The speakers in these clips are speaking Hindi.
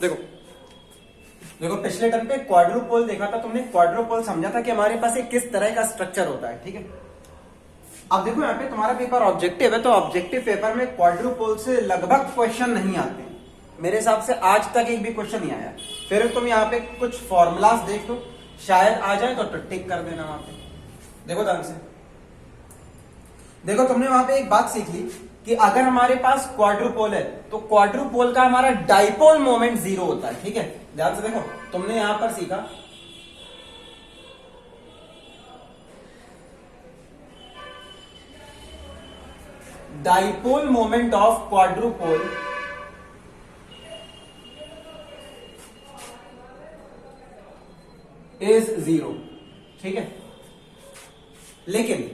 देखो देखो पिछले टर्म पे क्वाड्रुपोल देखा था तुमने। क्वाड्रुपोल समझा था कि हमारे पास एक किस तरह का स्ट्रक्चर होता है, ठीक है। अब देखो यहाँ पे तुम्हारा पेपर ऑब्जेक्टिव है, तो ऑब्जेक्टिव पेपर में क्वाड्रुपोल से लगभग क्वेश्चन नहीं आते हैं। मेरे हिसाब से आज तक एक भी क्वेश्चन नहीं आया। फिर तुम यहाँ पे कुछ फॉर्मूलाज देख लो, शायद आ जाए तो टिक कर देना वहां पे। देखो ध्यान से, देखो तुमने वहां पे एक बात सीख ली कि अगर हमारे पास क्वाड्रुपोल है तो क्वाड्रुपोल का हमारा डाइपोल मोमेंट 0 होता है, ठीक है। ध्यान से देखो, तुमने यहां पर सीखा dipole moment of quadrupole is 0, ठीक है। लेकिन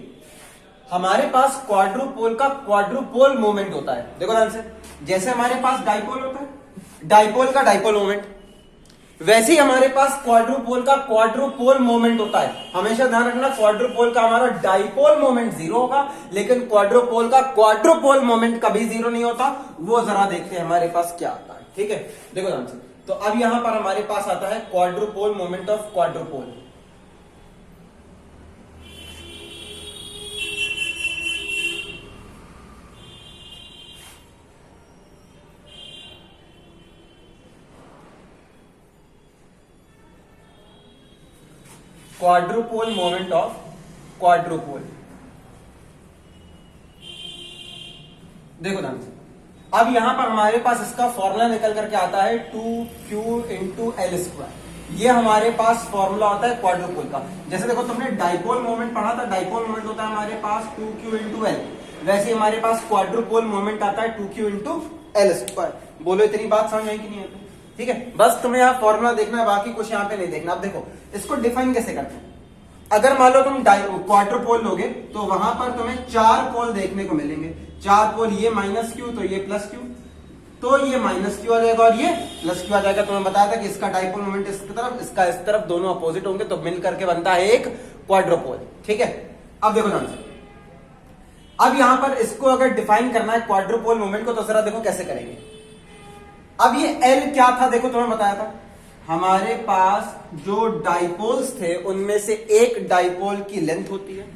हमारे पास क्वाड्रुपोल का क्वाड्रुपोल मोमेंट होता है। देखो ध्यान से, जैसे हमारे पास डाइपोल होता है, डाइपोल का डाइपोल मोमेंट, वैसे ही हमारे पास क्वाड्रुपोल का क्वाड्रुपोल मोमेंट होता है। हमेशा ध्यान रखना, क्वाड्रुपोल का हमारा डाइपोल मोमेंट 0 होगा, लेकिन क्वाड्रुपोल का क्वाड्रुपोल मोमेंट कभी 0 नहीं होता। वो जरा देखते हैं हमारे पास क्या आता है, ठीक है। देखो ध्यान से, तो अब यहां पर हमारे पास आता है quadrupole moment of quadrupole. Quadrupole moment of quadrupole. देखो ध्यान से, अब यहां पर हमारे पास इसका फॉर्मूला निकल करके आता है 2q इंटू एल स्क्वायर। ये हमारे पास फॉर्मूला होता है क्वाड्रुपोल का। जैसे देखो तुमने डाइपोल मोमेंट पढ़ा था, डाइपोल मोमेंट होता है हमारे पास 2q इंटू एल, वैसे हमारे पास क्वाड्रुपोल मोमेंट आता है 2q इंटू एल स्क्वायर। बोलो इतनी बात समझ आई कि नहीं आती? ठीक है, बस तुम्हें यहाँ फॉर्मूला देखना है, बाकी कुछ यहाँ पे नहीं देखना। अब देखो इसको डिफाइन कैसे करते हैं। अगर मान लो तुम क्वाड्रुपोल लोगे तो वहां पर तुम्हें 4 पोल देखने को मिलेंगे। 4 पोल, ये माइनस क्यू तो ये प्लस क्यू, तो ये माइनस क्यू आ जाएगा और ये प्लस क्यू आ जाएगा। तुम्हें बताया था कि इसका डाइपोल मोमेंट इसकी तरफ, इसका इस तरफ, दोनों अपोजिट होंगे तो मिल करके बनता है एक क्वाड्रुपोल, ठीक है। अब देखो ध्यान से, अब यहां पर इसको अगर डिफाइन करना है क्वाड्रुपोल मोमेंट को, तो जरा देखो कैसे करेंगे। अब ये एल क्या था, देखो तुम्हें बताया था हमारे पास जो डाइपोल्स थे उनमें से एक डाइपोल की लेंथ होती है।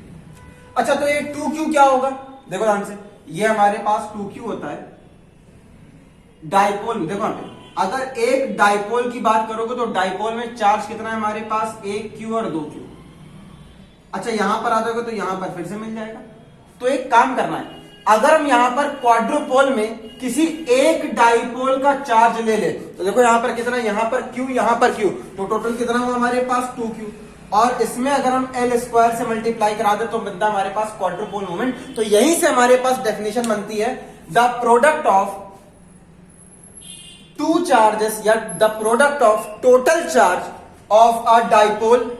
अच्छा, तो ये 2q क्या होगा? देखो ध्यान से, ये हमारे पास 2q होता है डाइपोल। देखो अगर एक डाइपोल की बात करोगे तो डाइपोल में चार्ज कितना है हमारे पास? 1q और 2q। अच्छा, यहां पर आ जाओगे तो यहां पर फिर से मिल जाएगा। तो एक काम करना है, अगर हम यहां पर क्वाड्रुपोल में किसी एक डाइपोल का चार्ज ले ले तो देखो यहां पर कितना, यहां पर q, यहां पर q, तो टोटल कितना हुआ हमारे पास? 2q। और इसमें अगर हम एल स्क्वायर से मल्टीप्लाई करा दे तो बनता हमारे पास क्वाड्रुपोल मोमेंट। तो यहीं से हमारे पास डेफिनेशन बनती है the product of two charges या the product of total charge of a dipole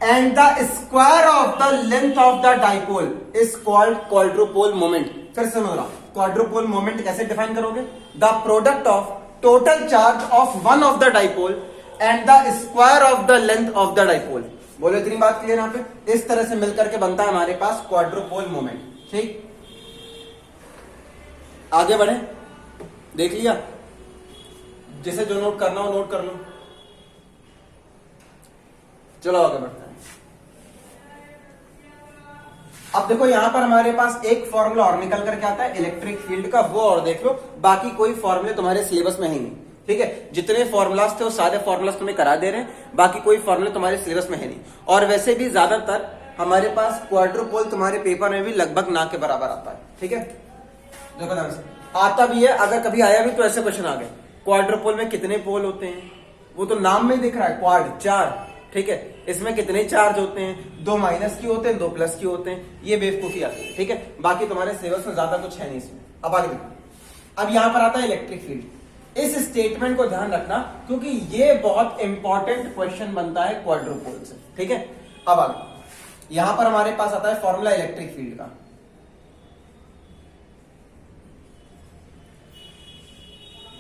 and the square of the length of the dipole is called quadrupole moment। फिर से बोल रहा हूं, quadrupole moment कैसे डिफाइन करोगे? The product of total charge of one of the dipole and the square of the length of the dipole। बोलो इतनी बात क्लियर यहां पे? इस तरह से मिलकर के बनता है हमारे पास quadrupole moment, ठीक। आगे बढ़े, देख लिया? जिसे जो नोट करना हो नोट कर लो। चलो आगे बढ़ते हैं। अब देखो यहां पर हमारे पास एक फॉर्मूला और निकल करके आता है इलेक्ट्रिक फील्ड का, वो और देख लो। बाकी कोई फॉर्मूले तुम्हारे सिलेबस में है नहीं, ठीक है। जितने फॉर्मूलाज थे वो सारे फॉर्मूलाज तुम्हें करा दे रहे हैं, बाकी कोई फॉर्मूले तुम्हारे सिलेबस में है नहीं। और वैसे भी ज्यादातर हमारे पास क्वाड्रुपोल तुम्हारे पेपर में भी लगभग ना के बराबर आता है, ठीक है। देखो ध्यान से, आता भी है, अगर कभी आया भी तो ऐसे क्वेश्चन आ गए, क्वाड्रुपोल में कितने पोल होते हैं? वो तो नाम में ही दिख रहा है, क्वाड 4, ठीक है। इसमें कितने चार्ज होते हैं? 2 माइनस क्यू होते हैं, 2 प्लस क्यू होते हैं। ये बेवकूफी आती है, ठीक है। बाकी तुम्हारे सिलेबस में ज्यादा कुछ है नहीं इसमें। अब आगे देखो, अब यहां पर आता है इलेक्ट्रिक फील्ड। इस स्टेटमेंट को ध्यान रखना क्योंकि ये बहुत इंपॉर्टेंट क्वेश्चन बनता है क्वाड्रुपोल से, ठीक है। अब आगे यहां पर हमारे पास आता है फॉर्मूला इलेक्ट्रिक फील्ड का।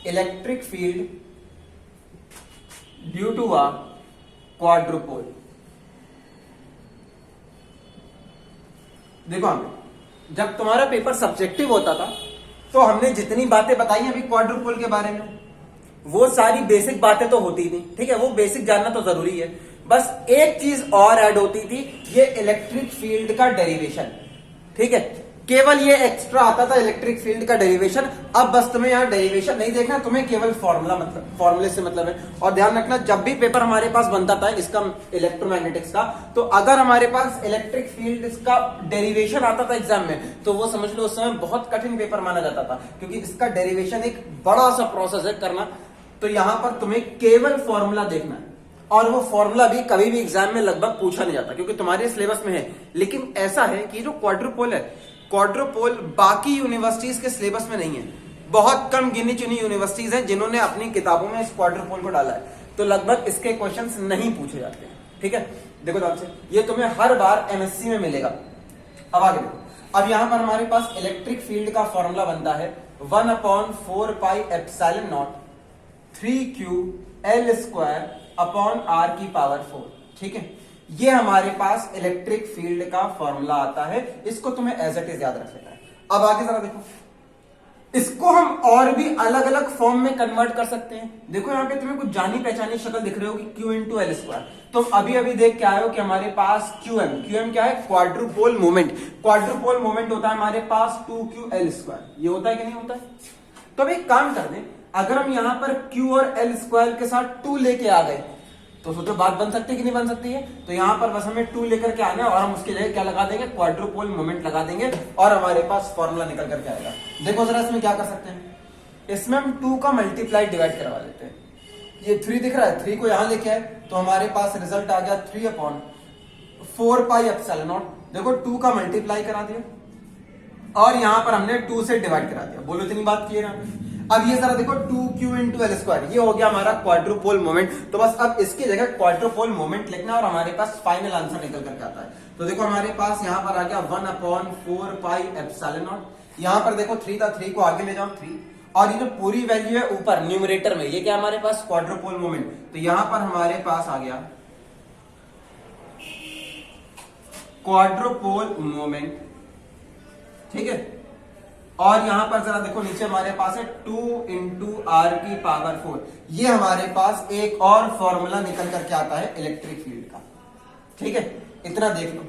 Electric field due to a quadrupole. देखो जब तुम्हारा पेपर सब्जेक्टिव होता था तो हमने जितनी बातें बताई अभी क्वाड्रुपोल के बारे में, वो सारी बेसिक बातें तो होती थी, ठीक है, वो बेसिक जानना तो जरूरी है। बस एक चीज और ऐड होती थी, ये इलेक्ट्रिक फील्ड का डेरिवेशन, ठीक है, केवल ये एक्स्ट्रा आता था इलेक्ट्रिक फील्ड का डेरिवेशन। अब बस तुम्हें यहाँ डेरिवेशन नहीं देखना, तुम्हें केवल फॉर्मूले से मतलब है। और ध्यान रखना, जब भी पेपर हमारे पास बनता था इसका इलेक्ट्रोमैग्नेटिक्स का, तो अगर हमारे पास इलेक्ट्रिक फील्ड का डेरिवेशन आता था एग्जाम में, तो वो समझ लो उस समय बहुत कठिन पेपर माना जाता था, क्योंकि इसका डेरिवेशन एक बड़ा सा प्रोसेस है करना। तो यहां पर तुम्हें केवल फॉर्मूला देखना है, और वो फॉर्मूला भी कभी भी एग्जाम में लगभग पूछा नहीं जाता, क्योंकि तुम्हारे सिलेबस में है। लेकिन ऐसा है कि जो क्वाड्रुपोल है, क्वाड्रुपोल बाकी यूनिवर्सिटीज के सिलेबस में नहीं है। बहुत कम गिनी चुनी यूनिवर्सिटीज हैं जिन्होंने अपनी किताबों में इस क्वाड्रुपोल को डाला है, तो लगभग इसके क्वेश्चंस नहीं पूछे जाते हैं, ठीक है। देखो ध्यान से, ये तुम्हें हर बार एमएससी में मिलेगा। अब आगे देखो, अब यहां पर हमारे पास इलेक्ट्रिक फील्ड का फॉर्मूला बनता है 1/4πε0 3Q L² की पावर 4, ठीक है। ये हमारे पास इलेक्ट्रिक फील्ड का फॉर्मूला आता है, इसको तुम्हें एज इट इज याद रख लेना है। अब आगे जरा देखो, इसको हम और भी अलग अलग फॉर्म में कन्वर्ट कर सकते हैं। देखो यहाँ पे तुम्हें कुछ जानी पहचानी शक्ल दिख रही होगी, Q×L²। तुम अभी अभी देख के आए हो कि हमारे पास QM क्या है, क्वाड्रुपोल मोमेंट। क्वाड्रुपोल मोमेंट होता है हमारे पास 2QL², ये होता है कि नहीं होता है। तो अब एक काम कर दें, अगर हम यहां पर Q और L² के साथ 2 लेके आ गए, तो सोचो बात बन सकती है कि नहीं बन सकती है। तो यहां पर बस हमें 2 लेकर के आना है, और हम उसके जगह क्या लगा देंगे, क्वाड्रुपोल मोमेंट लगा देंगे, और हमारे पास फॉर्मूला निकल करके आएगा। देखो जरा इसमें क्या कर सकते हैं, इसमें हम 2 का मल्टीप्लाई डिवाइड करवा देते हैं। ये 3 दिख रहा है, 3 को यहां लेके आए तो हमारे पास रिजल्ट आ गया 3/4πε0। देखो 2 का मल्टीप्लाई करा दिया, और यहां पर हमने 2 से डिवाइड करा दिया। बोलो इतनी बात क्लियर है। अब ये जरा देखो 2Q×L², ये हो गया हमारा क्वाड्रुपोल मोमेंट। तो बस अब इसकी जगह क्वाड्रुपोल मोमेंट लिखना, और हमारे पास फाइनल आंसर निकल करके आता है। तो देखो हमारे पास यहां पर आ गया 1/4πε0। यहां पर देखो 3 था, 3 को आगे ले जाओ 3, और ये जो पूरी वैल्यू है ऊपर न्यूमरेटर में, ये क्या हमारे पास क्वाड्रुपोल मोमेंट। तो यहां पर हमारे पास आ गया क्वाड्रुपोल मोमेंट, ठीक है। और यहां पर जरा देखो नीचे हमारे पास है 2 × r की पावर 4। ये हमारे पास एक और फॉर्मूला निकल करके आता है इलेक्ट्रिक फील्ड का, ठीक है। इतना देख लो,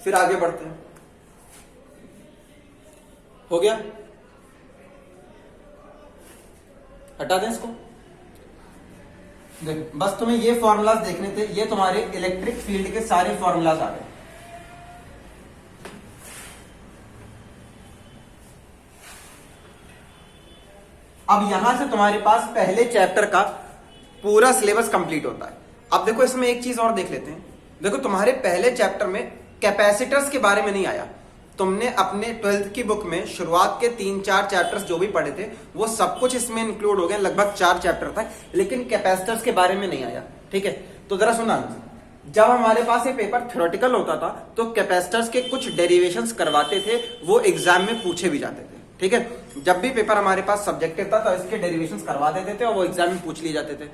फिर आगे बढ़ते हैं। हो गया, हटा दें इसको। देख, बस तुम्हें ये फॉर्मूलाज देखने थे, ये तुम्हारे इलेक्ट्रिक फील्ड के सारे फॉर्मूलाज आ गए। अब यहां से तुम्हारे पास पहले चैप्टर का पूरा सिलेबस कंप्लीट होता है। अब देखो इसमें एक चीज और देख लेते हैं। देखो तुम्हारे पहले चैप्टर में कैपेसिटर्स के बारे में नहीं आया। तुमने अपने 12th की बुक में शुरुआत के 3-4 चैप्टर्स जो भी पढ़े थे, वो सब कुछ इसमें इंक्लूड हो गए, लगभग 4 चैप्टर तक, लेकिन कैपेसिटर्स के बारे में नहीं आया, ठीक है। तो जरा सुना, जब हमारे पास ये पेपर थ्योरेटिकल होता था तो कैपेसिटर्स के कुछ डेरिवेशंस करवाते थे, वो एग्जाम में पूछे भी जाते थे, ठीक है। जब भी पेपर हमारे पास सब्जेक्टिव था तो इसके डेरिवेशंस करवा देते थे, और वो एग्जाम में पूछ लिए जाते थे।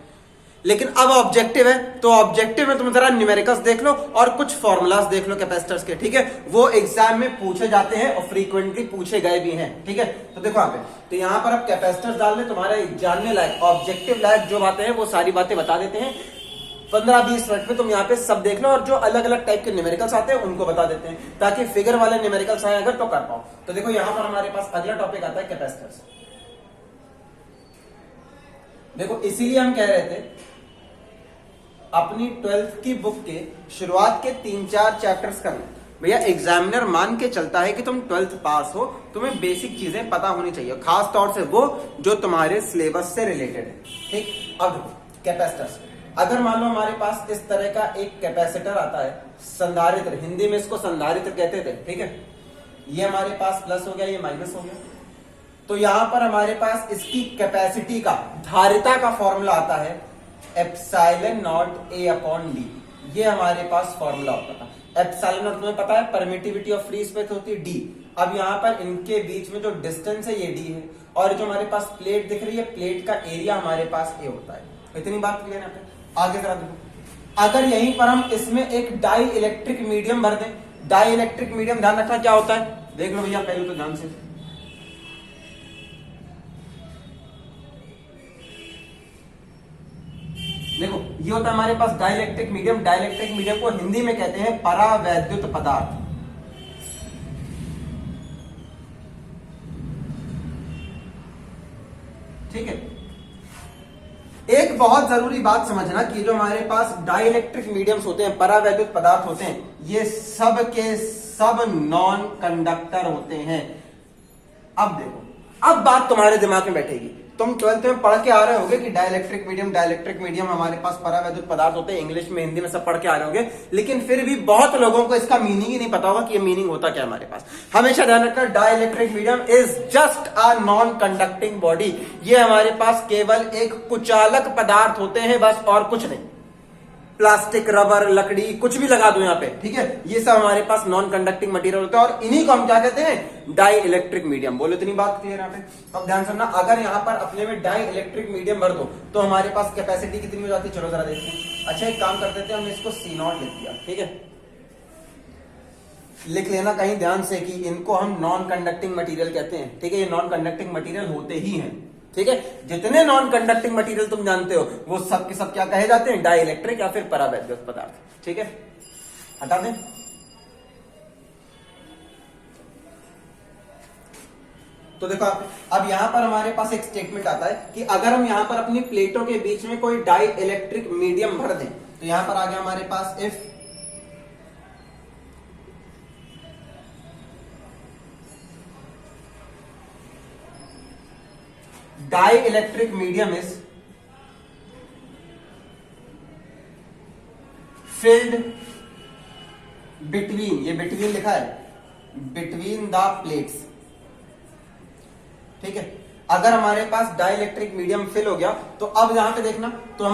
लेकिन अब ऑब्जेक्टिव है, तो ऑब्जेक्टिव में तुम जरा न्यूमेरिकल्स देख लो और कुछ फॉर्मूलाज देख लो कैपेसिटर्स के, ठीक है। वो एग्जाम में पूछे जाते हैं और फ्रीक्वेंटली पूछे गए भी हैं, ठीक है। तो देखो यहाँ पे, तो यहाँ पर अब कैपेसिटर्स डालने, तुम्हारे जानने लायक ऑब्जेक्टिव लायक जो बातें हैं वो सारी बातें बता देते हैं। 15-20 मिनट में तुम यहाँ पे सब देख लो, और जो अलग अलग टाइप के न्यूमेरिकल्स आते हैं उनको बता देते हैं, ताकि फिगर वाले न्यूमेरिकल्स आए अगर तो कर पाओ। तो देखो यहाँ पर हमारे पास अगला टॉपिक आता है कैपेसिटर्स। देखो इसीलिए हम कह रहे थे अपनी 12th की बुक के शुरुआत के 3-4 चैप्टर्स करना। भैया एग्जामिनर मान के चलता है कि तुम 12th पास हो, तुम्हें बेसिक चीजें पता होनी चाहिए, खास तौर से वो जो तुम्हारे सिलेबस से रिलेटेड है, ठीक। अब देखो कैपेसिटर्स, अगर मान लो हमारे पास इस तरह का एक कैपेसिटर आता है, संधारित्र, हिंदी में इसको संधारित्र कहते थे, ठीक है। ये हमारे पास प्लस हो गया, ये माइनस हो गया। तो यहां पर हमारे पास इसकी कैपेसिटी का, धारिता का फॉर्मूला आता है ε0A/d। ये हमारे पास फॉर्मूला होता था। एप्सिलॉन तुम्हें पता है परमिटिविटी ऑफ फ्री स्पेस होती है d। अब यहाँ पर इनके बीच में जो डिस्टेंस है ये d है, और जो हमारे पास प्लेट दिख रही है, प्लेट का एरिया हमारे पास a होता है। इतनी बात क्लियर है। आगे जरा देखो, अगर यहीं पर हम इसमें एक डाई इलेक्ट्रिक मीडियम भर दें, डाई इलेक्ट्रिक मीडियम ध्यान रखना क्या होता है, देख लो भैया पहले तो ध्यान से। देखो ये होता है हमारे पास डाइलेक्ट्रिक मीडियम। डाइलेक्ट्रिक मीडियम को हिंदी में कहते हैं परावैद्युत पदार्थ। ठीक है, एक बहुत जरूरी बात समझना कि जो हमारे पास डाइलेक्ट्रिक मीडियम्स होते हैं, परावैद्युत पदार्थ होते हैं, ये सब के सब नॉन कंडक्टर होते हैं। अब देखो, अब बात तुम्हारे दिमाग में बैठेगी। तुम 12th में पढ़ के आ रहे होगे कि डाइलेक्ट्रिक मीडियम हमारे पास परावैद्युत पदार्थ होते हैं, इंग्लिश में हिंदी में सब पढ़ के आ रहे होगे, लेकिन फिर भी बहुत लोगों को इसका मीनिंग ही नहीं पता होगा कि ये मीनिंग होता क्या है हमारे पास। हमेशा ध्यान रखना, dielectric medium is just a non conducting body. ये हमारे पास केवल एक कुचालक पदार्थ होते हैं, बस, और कुछ नहीं। प्लास्टिक, रबर, लकड़ी, कुछ भी लगा दो यहां पे, ठीक है, ये सब हमारे पास नॉन कंडक्टिंग मटेरियल होता है, और इन्हीं को हम क्या कहते हैं, डाई इलेक्ट्रिक मीडियम। बोलो इतनी बात क्लियर यहां पे। तो अब ध्यान सुनना, अगर यहां पर अपने में डाई इलेक्ट्रिक मीडियम भर दो तो हमारे पास कैपेसिटी कितनी हो जाती है, चलो जरा देखते हैं। अच्छा, एक काम करते थे, हमने इसको C0 लिख दिया, ठीक है, लिख लेना कहीं ध्यान से कि इनको हम नॉन कंडक्टिंग मटेरियल कहते हैं। ठीक है, ये नॉन कंडक्टिंग मटेरियल होते ही हैं। ठीक है, जितने नॉन कंडक्टिंग मटेरियल तुम जानते हो वो सब के सब क्या कहे जाते हैं, डाई इलेक्ट्रिक या फिर परावैद्युत पदार्थ। ठीक है, हटा दें। तो देखो अब यहां पर हमारे पास एक स्टेटमेंट आता है कि अगर हम यहां पर अपनी प्लेटों के बीच में कोई डाई इलेक्ट्रिक मीडियम भर दें, तो यहां पर आ गया हमारे पास if dielectric medium is filled between, ये between लिखा है, between the plates। ठीक है, अगर हमारे पास डाइलेक्ट्रिक मीडियम फिल हो गया तो अब यहां पे देखना, तो